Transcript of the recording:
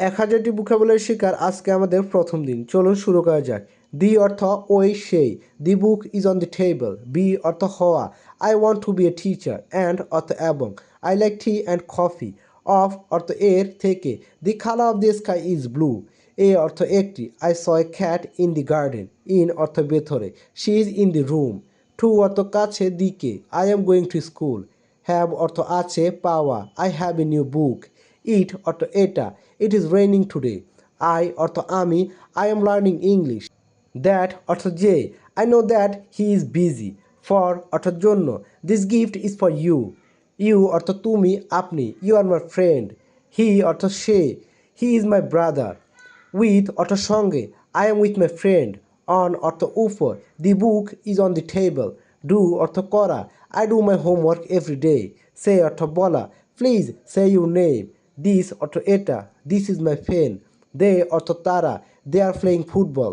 1000টি vocabulary শেখার আজকে আমাদের প্রথম দিন। চলুন শুরু করা যাক। দি অর্থ ওই সেই, the book is on the table. Be অর্থ হওয়া, I want to be a teacher. And অর্থ এবং, I like tea and coffee. Of অর্থ এর থেকে, the colour of the sky is blue. A অর্থ একটি, I saw a cat in the garden. In অর্থ ভেতরে, she is in the room. To অর্থ কাছে, দিকে, I am going to school. Have অর্থ আছে, পাওয়া, I have a new book. It অর্থ এটা, it is raining today. I অর্থ আমি, I am learning English. That অর্থ যে, I know that he is busy. For অর্থ জন্য, this gift is for you. You অর্থ তুমি, আপনি, you are my friend. He অর্থ সে, he is my brother. With অর্থ সঙ্গে, I am with my friend. On অর্থ উপর, the book is on the table. Do অর্থ করা, I do my homework every day. Say অর্থ বলা, please say your name. This অর্থ এটা, this is my pen. They অর্থ তারা, দে আর প্লেয়িং ফুটবল।